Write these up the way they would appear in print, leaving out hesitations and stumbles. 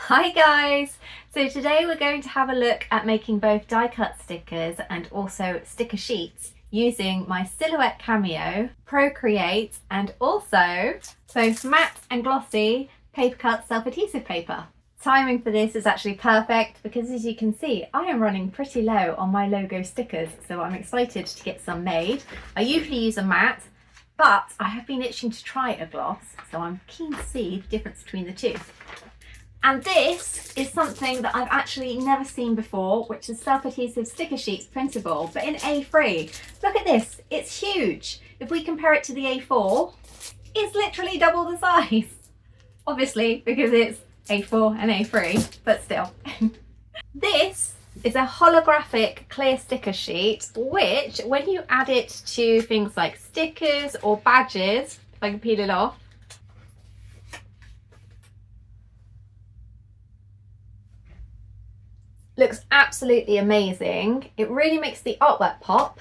Hi guys! So today we're going to have a look at making both die cut stickers and also sticker sheets using my Silhouette Cameo, Procreate and also both matte and glossy paper cut self-adhesive paper. Timing for this is actually perfect because as you can see I am running pretty low on my logo stickers, so I'm excited to get some made. I usually use a matte, but I have been itching to try a gloss, so I'm keen to see the difference between the two. And this is something that I've actually never seen before, which is self-adhesive sticker sheets printable, but in A3. Look at this, it's huge. If we compare it to the A4, it's literally double the size. Obviously, because it's A4 and A3, but still. This is a holographic clear sticker sheet, which when you add it to things like stickers or badges, if I can peel it off, looks absolutely amazing. It really makes the artwork pop,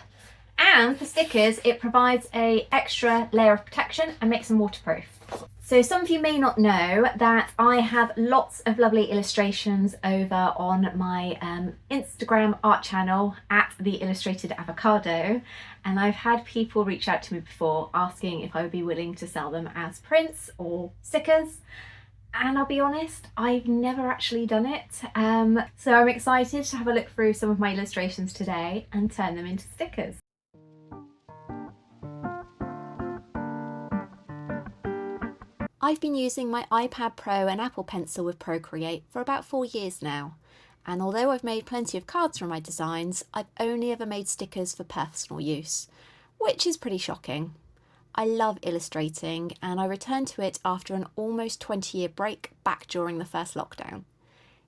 and for stickers it provides an extra layer of protection and makes them waterproof. So some of you may not know that I have lots of lovely illustrations over on my Instagram art channel at The Illustrated Avocado, and I've had people reach out to me before asking if I would be willing to sell them as prints or stickers. And I'll be honest, I've never actually done it. So I'm excited to have a look through some of my illustrations today and turn them into stickers. I've been using my iPad Pro and Apple Pencil with Procreate for about 4 years now. And although I've made plenty of cards from my designs, I've only ever made stickers for personal use, which is pretty shocking. I love illustrating, and I returned to it after an almost 20-year break back during the first lockdown.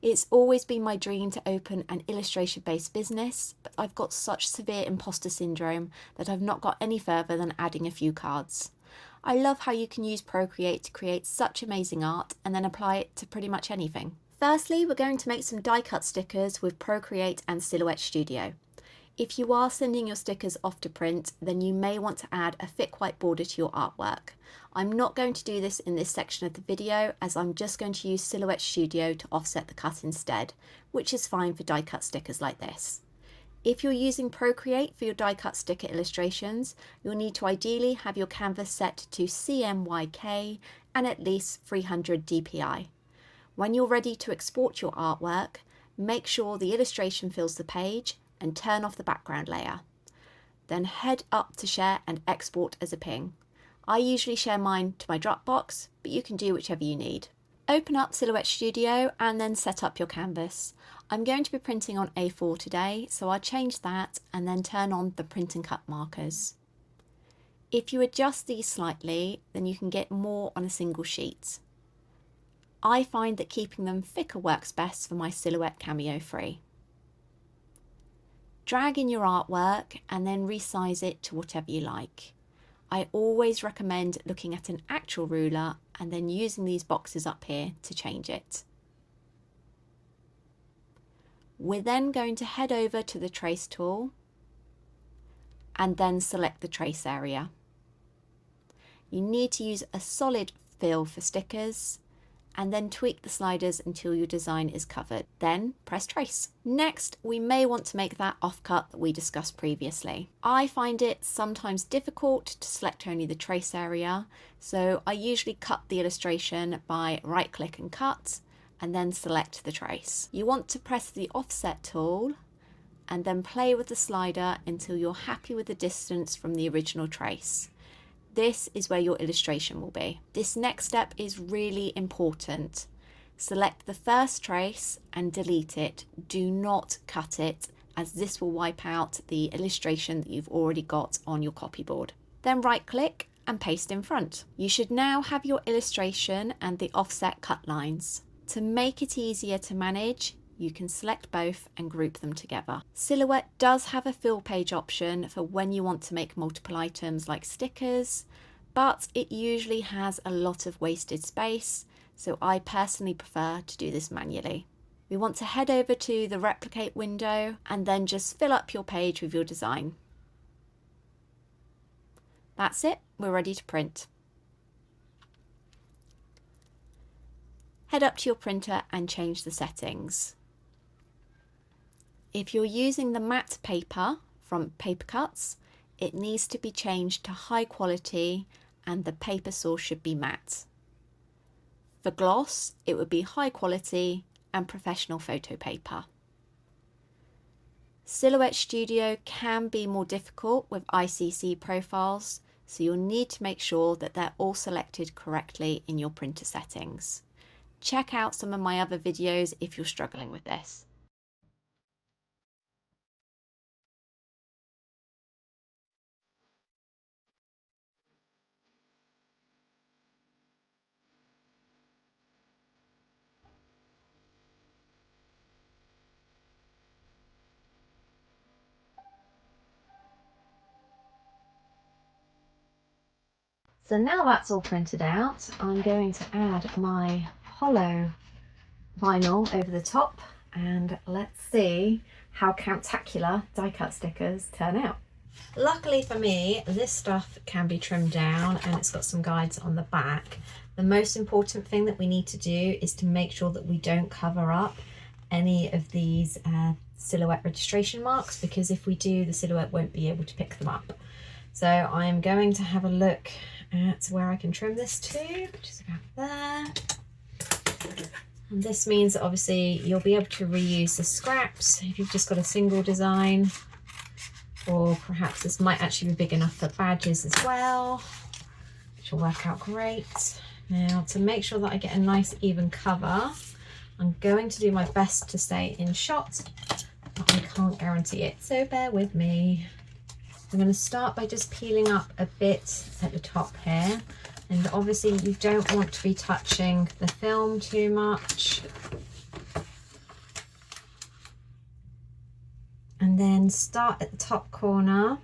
It's always been my dream to open an illustration-based business, but I've got such severe imposter syndrome that I've not got any further than adding a few cards. I love how you can use Procreate to create such amazing art and then apply it to pretty much anything. Firstly, we're going to make some die cut stickers with Procreate and Silhouette Studio. If you are sending your stickers off to print, then you may want to add a thick white border to your artwork. I'm not going to do this in this section of the video, as I'm just going to use Silhouette Studio to offset the cut instead, which is fine for die cut stickers like this. If you're using Procreate for your die cut sticker illustrations, you'll need to ideally have your canvas set to CMYK and at least 300 dpi. When you're ready to export your artwork, make sure the illustration fills the page and turn off the background layer. Then head up to share and export as a ping. I usually share mine to my Dropbox, but you can do whichever you need. Open up Silhouette Studio and then set up your canvas. I'm going to be printing on A4 today, so I'll change that and then turn on the print and cut markers. If you adjust these slightly, then you can get more on a single sheet. I find that keeping them thicker works best for my Silhouette Cameo 3. Drag in your artwork and then resize it to whatever you like. I always recommend looking at an actual ruler and then using these boxes up here to change it. We're then going to head over to the trace tool and then select the trace area. You need to use a solid fill for stickers, and then tweak the sliders until your design is covered. Then press trace. Next, we may want to make that offcut that we discussed previously. I find it sometimes difficult to select only the trace area, so I usually cut the illustration by right-click and cut, and then select the trace. You want to press the offset tool and then play with the slider until you're happy with the distance from the original trace. This is where your illustration will be. This next step is really important. Select the first trace and delete it. Do not cut it, as this will wipe out the illustration that you've already got on your copyboard. Then right click and paste in front. You should now have your illustration and the offset cut lines. To make it easier to manage, you can select both and group them together. Silhouette does have a fill page option for when you want to make multiple items like stickers, but it usually has a lot of wasted space, so I personally prefer to do this manually. We want to head over to the replicate window and then just fill up your page with your design. That's it, we're ready to print. head up to your printer and change the settings. If you're using the matte paper from paper Cutz, it needs to be changed to high quality and the paper source should be matte. For gloss, it would be high quality and professional photo paper. Silhouette Studio can be more difficult with ICC profiles, so you'll need to make sure that they're all selected correctly in your printer settings. Check out some of my other videos if you're struggling with this. So now that's all printed out, I'm going to add my hollow vinyl over the top and let's see how Countacular die cut stickers turn out. Luckily for me, this stuff can be trimmed down and it's got some guides on the back. The most important thing that we need to do is to make sure that we don't cover up any of these silhouette registration marks, because if we do, the silhouette won't be able to pick them up. So I'm going to have a look at where I can trim this to, which is about there. And this means that obviously you'll be able to reuse the scraps if you've just got a single design, or perhaps this might actually be big enough for badges as well, which will work out great. Now, to make sure that I get a nice even cover, I'm going to do my best to stay in shot, but I can't guarantee it, so bear with me. I'm going to start by just peeling up a bit at the top here, and obviously you don't want to be touching the film too much. And then start at the top corner,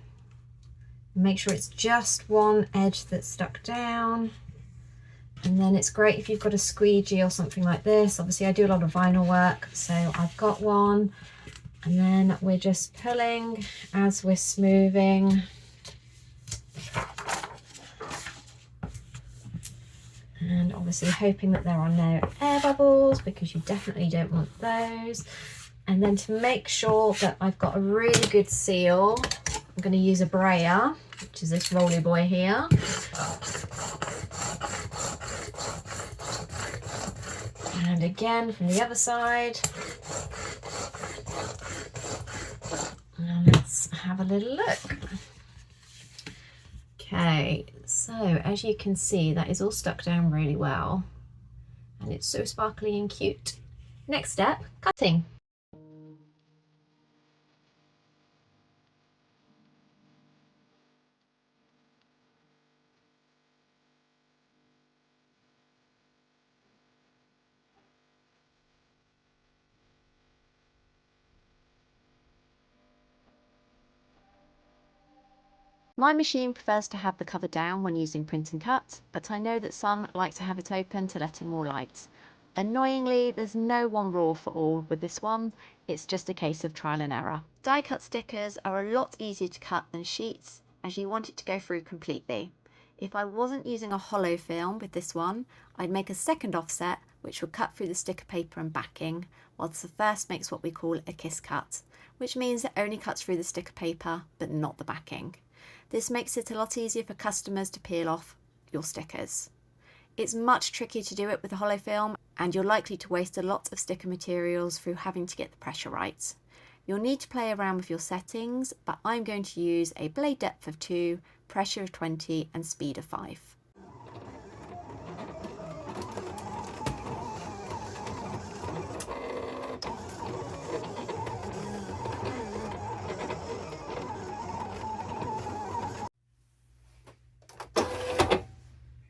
make sure it's just one edge that's stuck down. And then it's great if you've got a squeegee or something like this. Obviously I do a lot of vinyl work, so I've got one. And then we're just pulling as we're smoothing. And obviously hoping that there are no air bubbles, because you definitely don't want those. And then to make sure that I've got a really good seal, I'm going to use a brayer, which is this roly boy here. And again from the other side. And let's have a little look. Okay, so as you can see, that is all stuck down really well. And it's so sparkly and cute. Next step, cutting. My machine prefers to have the cover down when using print and cut, but I know that some like to have it open to let in more light. Annoyingly, there's no one rule for all with this one, it's just a case of trial and error. Die cut stickers are a lot easier to cut than sheets, as you want it to go through completely. If I wasn't using a hollow film with this one, I'd make a second offset which would cut through the sticker paper and backing, whilst the first makes what we call a kiss cut, which means it only cuts through the sticker paper but not the backing. This makes it a lot easier for customers to peel off your stickers. It's much trickier to do it with a hollow film, and you're likely to waste a lot of sticker materials through having to get the pressure right. You'll need to play around with your settings, but I'm going to use a blade depth of 2, pressure of 20 and speed of 5.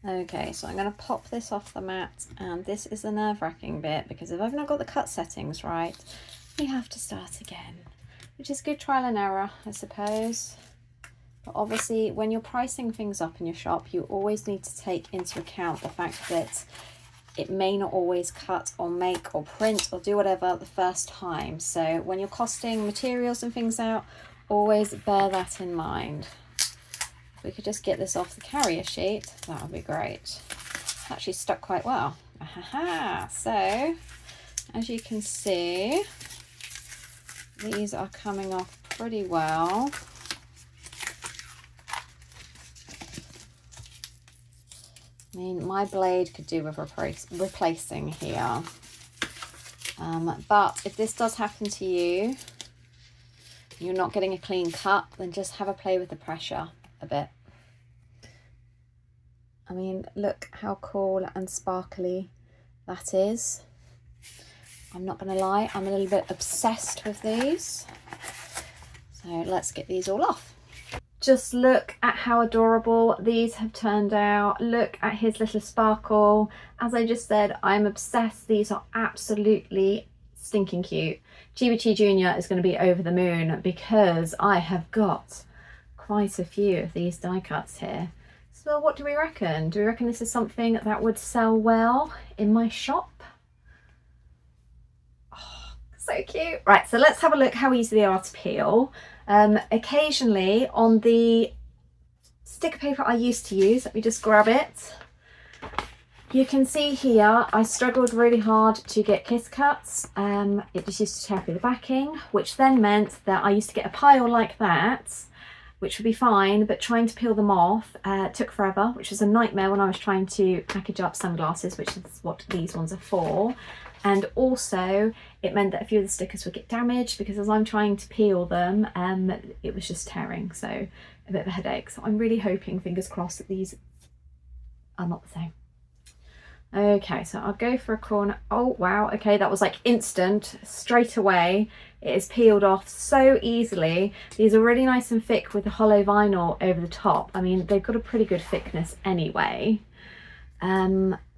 Okay, so I'm going to pop this off the mat, and this is the nerve-wracking bit, because if I've not got the cut settings right, we have to start again, which is good trial and error, I suppose. But obviously, when you're pricing things up in your shop, you always need to take into account the fact that it may not always cut or make or print or do whatever the first time. So when you're costing materials and things out, always bear that in mind. If we could just get this off the carrier sheet, that would be great. Actually stuck quite well. Aha, so as you can see, these are coming off pretty well. I mean, my blade could do with replacing here. But if this does happen to you, you're not getting a clean cut, then just have a play with the pressure a bit. I mean, look how cool and sparkly that is. I'm not going to lie, I'm a little bit obsessed with these. So let's get these all off. Just look at how adorable these have turned out. Look at his little sparkle. As I just said, I'm obsessed. These are absolutely stinking cute. Chibi Jr. is going to be over the moon because I have got quite a few of these die cuts here. So what do we reckon? Do we reckon this is something that would sell well in my shop? Oh, so cute. Right, so let's have a look how easy they are to peel. Occasionally on the sticker paper I used to use, let me just grab it. You can see here I struggled really hard to get kiss cuts. It just used to tear through the backing, which then meant that I used to get a pile like that, which would be fine, but trying to peel them off took forever, which was a nightmare when I was trying to package up sunglasses, which is what these ones are for. And also it meant that a few of the stickers would get damaged because as I'm trying to peel them, it was just tearing, so a bit of a headache. So I'm really hoping, fingers crossed, that these are not the same. Okay, so I'll go for a corner. Oh wow, okay, that was like instant, straight away. It is peeled off so easily. These are really nice and thick with the hollow vinyl over the top. I mean, they've got a pretty good thickness anyway.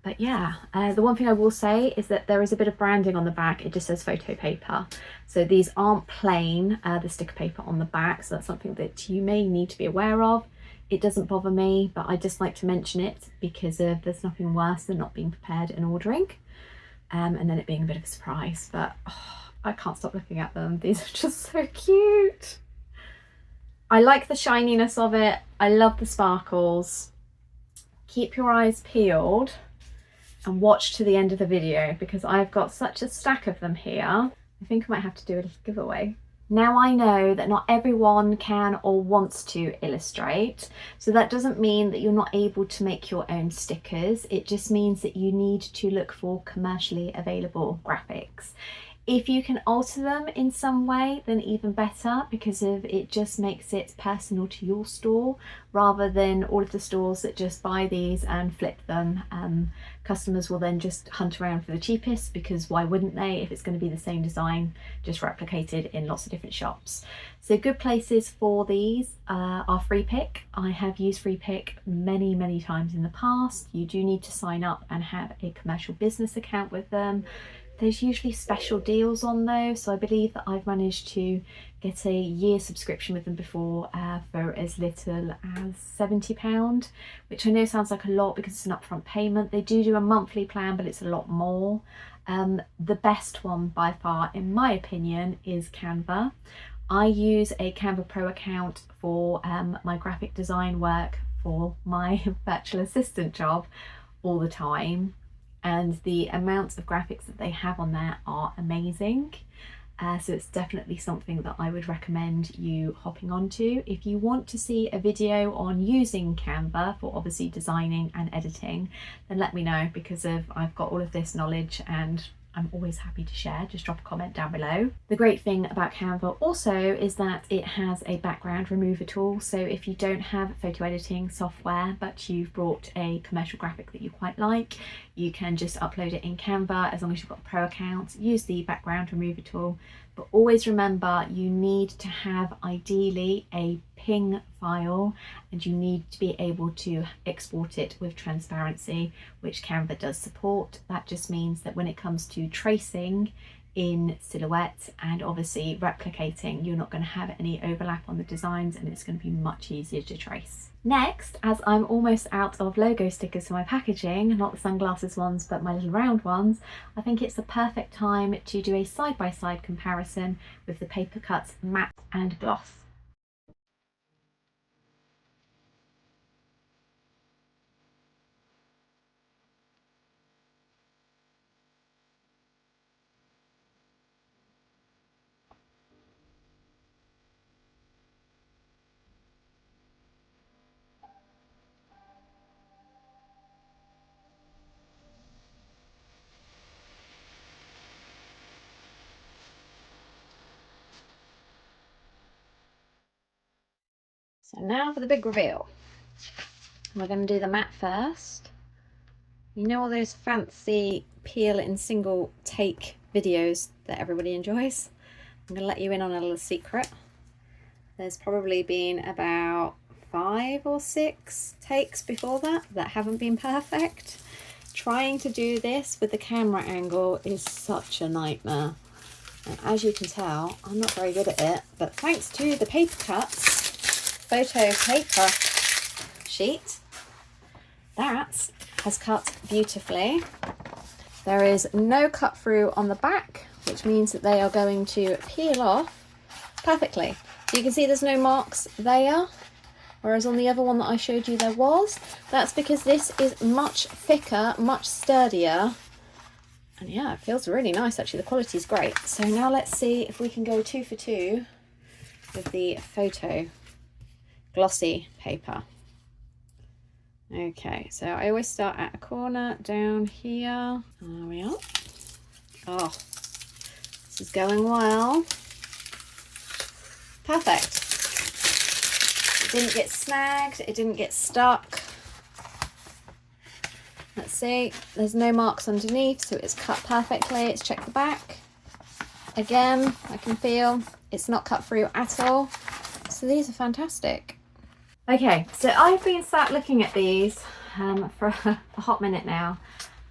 But yeah, the one thing I will say is that there is a bit of branding on the back. It just says photo paper. So these aren't plain, the sticker paper on the back. So that's something that you may need to be aware of. It doesn't bother me, but I just like to mention it because there's nothing worse than not being prepared and ordering. And then it being a bit of a surprise. But oh, I can't stop looking at them. These are just so cute. I like the shininess of it. I love the sparkles. Keep your eyes peeled and watch to the end of the video because I've got such a stack of them here. I think I might have to do a little giveaway. Now I know that not everyone can or wants to illustrate, so that doesn't mean that you're not able to make your own stickers. It just means that you need to look for commercially available graphics. If you can alter them in some way, then even better, because it just makes it personal to your store rather than all of the stores that just buy these and flip them. Customers will then just hunt around for the cheapest because why wouldn't they if it's going to be the same design just replicated in lots of different shops. So good places for these are Free Pick. I have used Free Pick many times in the past. You do need to sign up and have a commercial business account with them. There's usually special deals on those, so I believe that I've managed to get a year subscription with them before for as little as £70, which I know sounds like a lot because it's an upfront payment. They do a monthly plan, but it's a lot more. The best one by far, in my opinion, is Canva. I use a Canva Pro account for my graphic design work for my virtual assistant job all the time. And the amounts of graphics that they have on there are amazing. So it's definitely something that I would recommend you hopping onto. If you want to see a video on using Canva for obviously designing and editing, then let me know because I've got all of this knowledge and I'm always happy to share. Just drop a comment down below. The great thing about Canva also is that it has a background remover tool. So if you don't have photo editing software, but you've brought a commercial graphic that you quite like, you can just upload it in Canva as long as you've got a pro account, use the background remover tool. But always remember, you need to have ideally a PNG file and you need to be able to export it with transparency, which Canva does support. That just means that when it comes to tracing in Silhouette and obviously replicating, you're not going to have any overlap on the designs and it's going to be much easier to trace. Next, as I'm almost out of logo stickers for my packaging, not the sunglasses ones but my little round ones, I think it's the perfect time to do a side-by-side comparison with the Paper Cutz matte and gloss. So now for the big reveal. We're going to do the matte first. You know all those fancy peel in single take videos that everybody enjoys? I'm going to let you in on a little secret. There's probably been about 5 or 6 takes before that haven't been perfect. Trying to do this with the camera angle is such a nightmare. And as you can tell, I'm not very good at it, but thanks to the paper Cutz photo paper sheet, that has cut beautifully. There is no cut through on the back, which means that they are going to peel off perfectly. So you can see there's no marks there, whereas on the other one that I showed you there was. That's because this is much thicker, much sturdier. And yeah, it feels really nice actually, the quality is great. So now let's see if we can go 2 for 2 with the photo glossy paper. Okay, so I always start at a corner down here. There we are. Oh, this is going well. Perfect. It didn't get snagged, it didn't get stuck. Let's see, there's no marks underneath, so it's cut perfectly. Let's check the back. Again, I can feel it's not cut through at all. So these are fantastic. Okay, so I've been sat looking at these for a hot minute now,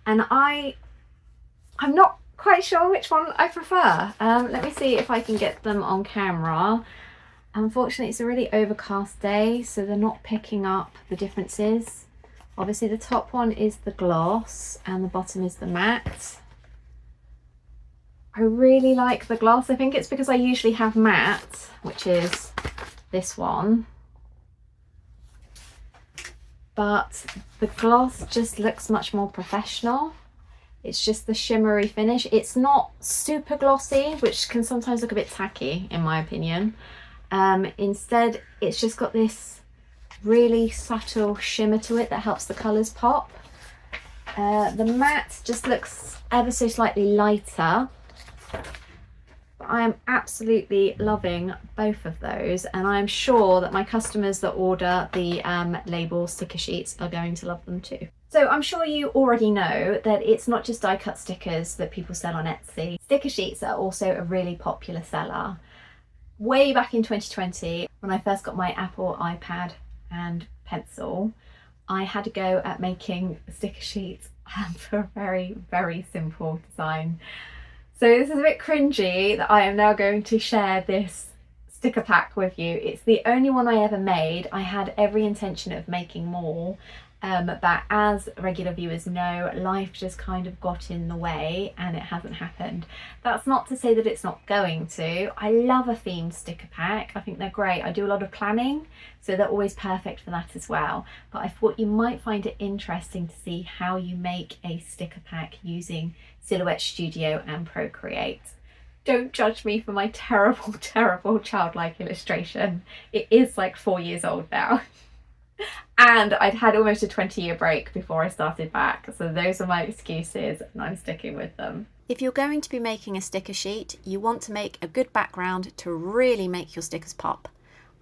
and I'm not quite sure which one I prefer. Let me see if I can get them on camera. Unfortunately, it's a really overcast day, so they're not picking up the differences. Obviously, the top one is the gloss and the bottom is the matte. I really like the gloss. I think it's because I usually have matte, which is this one. But the gloss just looks much more professional. It's just the shimmery finish. It's not super glossy, which can sometimes look a bit tacky in my opinion. Instead, it's just got this really subtle shimmer to it that helps the colours pop. The matte just looks ever so slightly lighter. But I am absolutely loving both of those, and I'm sure that my customers that order the label sticker sheets are going to love them too. So I'm sure you already know that it's not just die cut stickers that people sell on Etsy. Sticker sheets are also a really popular seller. Way back in 2020, when I first got my Apple iPad and pencil, I had to go at making sticker sheets for a very, very simple design. So this is a bit cringy that I am now going to share this sticker pack with you. It's the only one I ever made. I had every intention of making more, but as regular viewers know, life just kind of got in the way and it hasn't happened. That's not to say that it's not going to. I love a themed sticker pack. I think they're great. I do a lot of planning, so they're always perfect for that as well. But I thought you might find it interesting to see how you make a sticker pack using Silhouette Studio and Procreate. Don't judge me for my terrible, terrible childlike illustration. It is like 4 years old now. And I'd had almost a 20-year break before I started back. So those are my excuses and I'm sticking with them. If you're going to be making a sticker sheet, you want to make a good background to really make your stickers pop.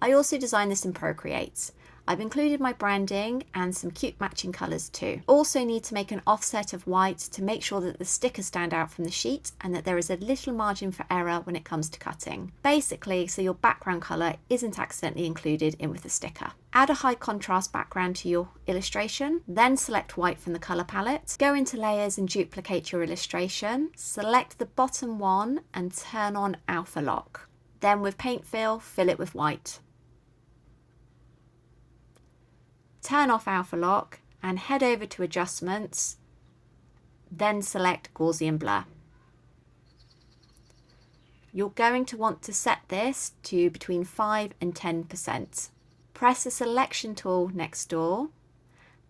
I also designed this in Procreate. I've included my branding and some cute matching colours too. Also need to make an offset of white to make sure that the stickers stand out from the sheet and that there is a little margin for error when it comes to cutting. Basically, so your background colour isn't accidentally included in with the sticker. Add a high contrast background to your illustration, then select white from the colour palette. Go into layers and duplicate your illustration. Select the bottom one and turn on Alpha Lock. Then with paint fill it with white. Turn off Alpha Lock and head over to Adjustments, then select Gaussian Blur. You're going to want to set this to between 5 and 10%. Press the selection tool next door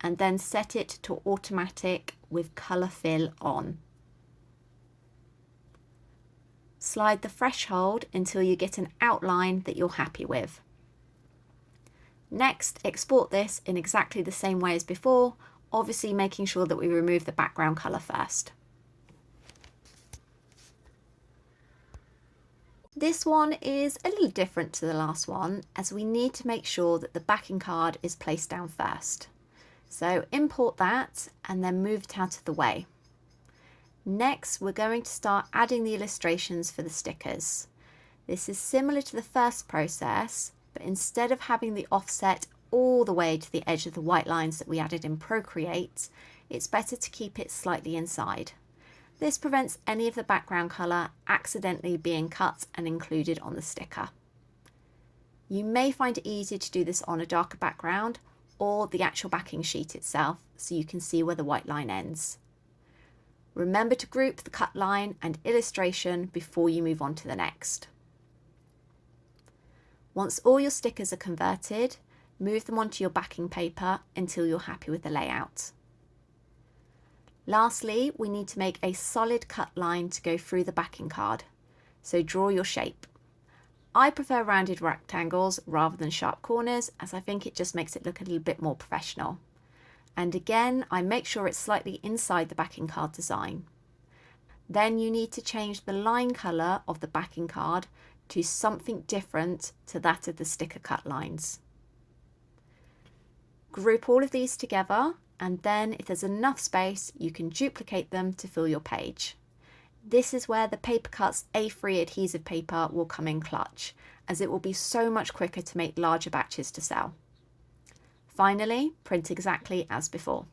and then set it to automatic with colour fill on. Slide the threshold until you get an outline that you're happy with. Next, export this in exactly the same way as before, obviously making sure that we remove the background colour first. This one is a little different to the last one, as we need to make sure that the backing card is placed down first. So import that and then move it out of the way. Next, we're going to start adding the illustrations for the stickers. This is similar to the first process, but instead of having the offset all the way to the edge of the white lines that we added in Procreate, it's better to keep it slightly inside. This prevents any of the background colour accidentally being cut and included on the sticker. You may find it easier to do this on a darker background or the actual backing sheet itself, so you can see where the white line ends. Remember to group the cut line and illustration before you move on to the next. Once all your stickers are converted, move them onto your backing paper until you're happy with the layout. Lastly, we need to make a solid cut line to go through the backing card, so draw your shape. I prefer rounded rectangles rather than sharp corners, as I think it just makes it look a little bit more professional. And again, I make sure it's slightly inside the backing card design. Then you need to change the line colour of the backing card to something different to that of the sticker cut lines. Group all of these together, and then if there's enough space, you can duplicate them to fill your page. This is where the Paper Cutz A3 adhesive paper will come in clutch, as it will be so much quicker to make larger batches to sell. Finally, print exactly as before.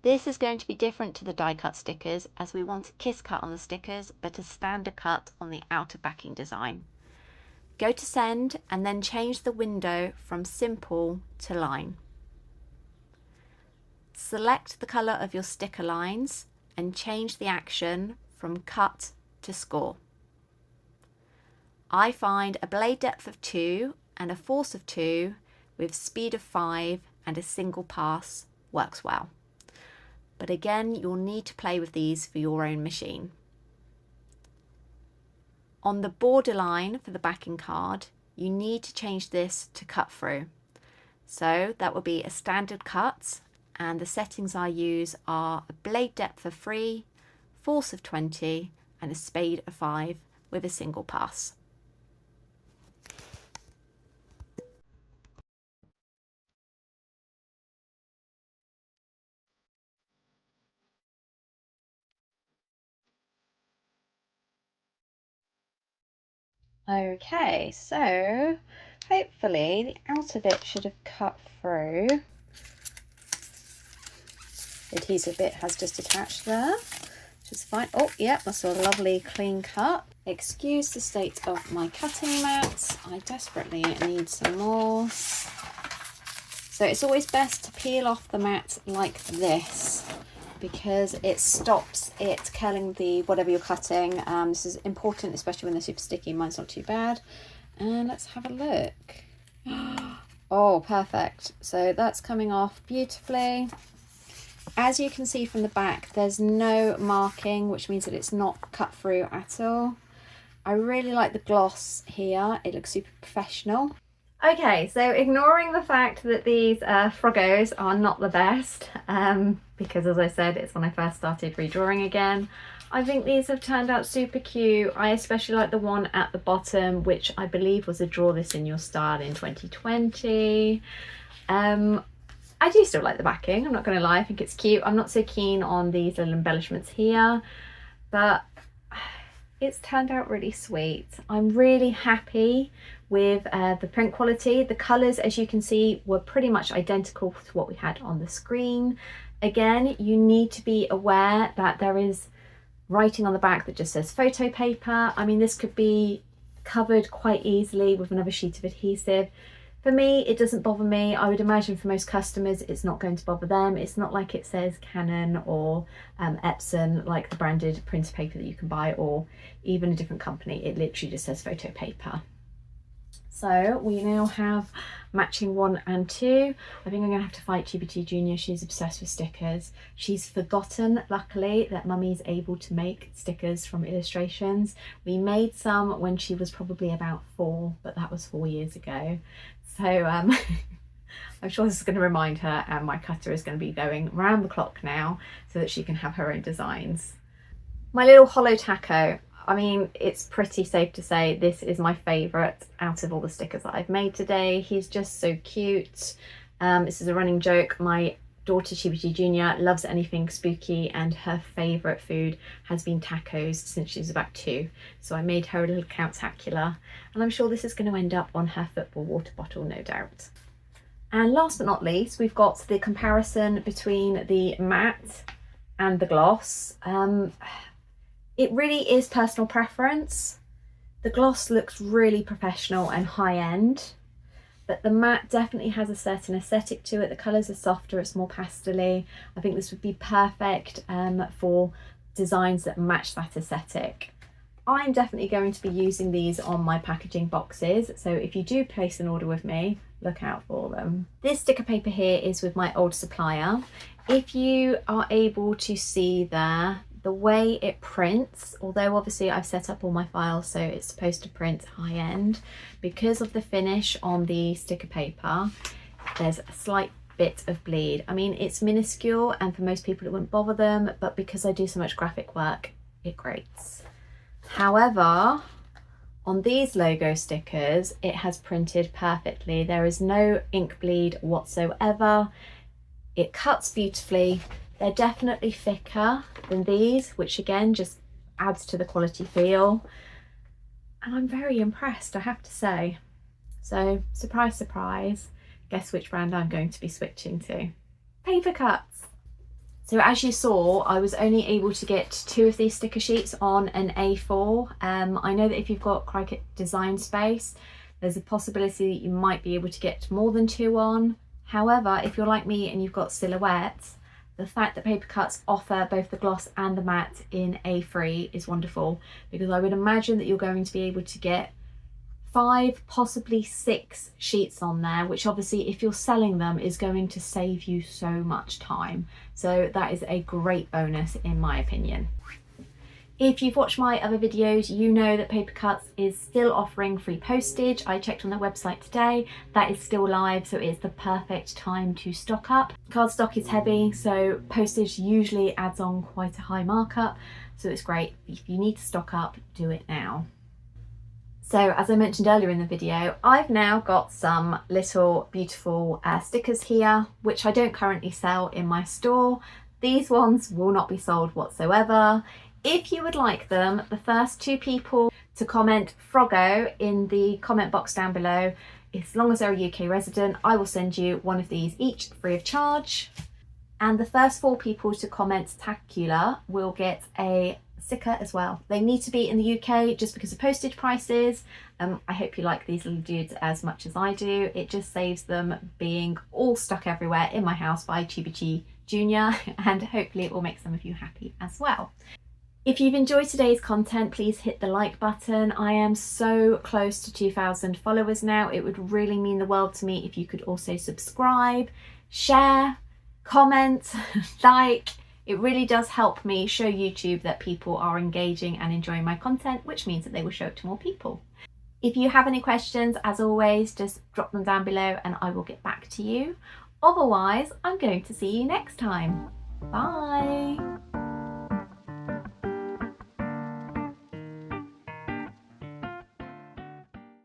This is going to be different to the die cut stickers, as we want a kiss cut on the stickers but a standard cut on the outer backing design. Go to send and then change the window from simple to line. Select the colour of your sticker lines and change the action from cut to score. I find a blade depth of 2 and a force of 2 with speed of 5 and a single pass works well. But again, you'll need to play with these for your own machine. On the borderline for the backing card, you need to change this to cut through. So that will be a standard cut, and the settings I use are a blade depth of 3, force of 20 and a speed of 5 with a single pass. Okay, so hopefully the outer bit should have cut through. The adhesive bit has just attached there, which is fine. Oh, yeah, that's a lovely clean cut. Excuse the state of my cutting mat. I desperately need some more. So it's always best to peel off the mat like this, because it stops it curling the whatever you're cutting. This is important, especially when they're super sticky. Mine's not too bad. And let's have a look. Oh, perfect. So that's coming off beautifully. As you can see from the back, there's no marking, which means that it's not cut through at all. I really like the gloss here. It looks super professional. Okay, so ignoring the fact that these froggos are not the best, because as I said, it's when I first started redrawing again, I think these have turned out super cute. I especially like the one at the bottom, which I believe was a Draw This In Your Style in 2020. I do still like the backing, I'm not going to lie, I think it's cute. I'm not so keen on these little embellishments here, but it's turned out really sweet. I'm really happy with the print quality. The colours, as you can see, were pretty much identical to what we had on the screen. Again, you need to be aware that there is writing on the back that just says photo paper. I mean, this could be covered quite easily with another sheet of adhesive. For me, it doesn't bother me. I would imagine for most customers, it's not going to bother them. It's not like it says Canon or Epson, like the branded printer paper that you can buy, or even a different company. It literally just says photo paper. So we now have matching 1 and 2. I think I'm going to have to fight Chibi Junior. She's obsessed with stickers. She's forgotten, luckily, that Mummy's able to make stickers from illustrations. We made some when she was probably about 4, but that was 4 years ago. So I'm sure this is going to remind her, and my cutter is going to be going round the clock now so that she can have her own designs. My little hollow taco. I mean, it's pretty safe to say this is my favourite out of all the stickers that I've made today. He's just so cute. This is a running joke. My daughter Chibi Junior loves anything spooky, and her favourite food has been tacos since she was about 2. So I made her a little Countacula, and I'm sure this is going to end up on her football water bottle, no doubt. And last but not least, we've got the comparison between the matte and the gloss. It really is personal preference. The gloss looks really professional and high-end, but the matte definitely has a certain aesthetic to it. The colours are softer, it's more pastel-y. I think this would be perfect for designs that match that aesthetic. I'm definitely going to be using these on my packaging boxes, so if you do place an order with me, look out for them. This sticker paper here is with my old supplier. If you are able to see there, the way it prints, although obviously I've set up all my files so it's supposed to print high end, because of the finish on the sticker paper, there's a slight bit of bleed. I mean, it's minuscule and for most people it wouldn't bother them, but because I do so much graphic work, it grates. However, on these logo stickers, it has printed perfectly. There is no ink bleed whatsoever. It cuts beautifully. They're definitely thicker than these, which again just adds to the quality feel. And I'm very impressed, I have to say. So, surprise, surprise, guess which brand I'm going to be switching to? Paper Cutz. So as you saw, I was only able to get 2 of these sticker sheets on an A4. I know that if you've got Cricut design space, there's a possibility that you might be able to get more than 2 on. However, if you're like me and you've got Silhouette, the fact that Paper Cutz offer both the gloss and the matte in A3 is wonderful, because I would imagine that you're going to be able to get 5, possibly 6 sheets on there, which obviously if you're selling them is going to save you so much time. So that is a great bonus in my opinion. If you've watched my other videos, you know that Paper Cutz is still offering free postage. I checked on their website today, that is still live, so it's the perfect time to stock up. Cardstock is heavy, so postage usually adds on quite a high markup, so it's great. If you need to stock up, do it now. So as I mentioned earlier in the video, I've now got some little beautiful stickers here, which I don't currently sell in my store. These ones will not be sold whatsoever. If you would like them, the first 2 people to comment Froggo in the comment box down below, as long as they're a UK resident, I will send you one of these each free of charge. And the first 4 people to comment Tacula will get a sticker as well. They need to be in the UK just because of postage prices. I hope you like these little dudes as much as I do. It just saves them being all stuck everywhere in my house by Chibi Junior, and hopefully it will make some of you happy as well. If you've enjoyed today's content, please hit the like button. I am so close to 2,000 followers now. It would really mean the world to me if you could also subscribe, share, comment, like. It really does help me show YouTube that people are engaging and enjoying my content, which means that they will show it to more people. If you have any questions, as always, just drop them down below and I will get back to you. Otherwise, I'm going to see you next time. Bye.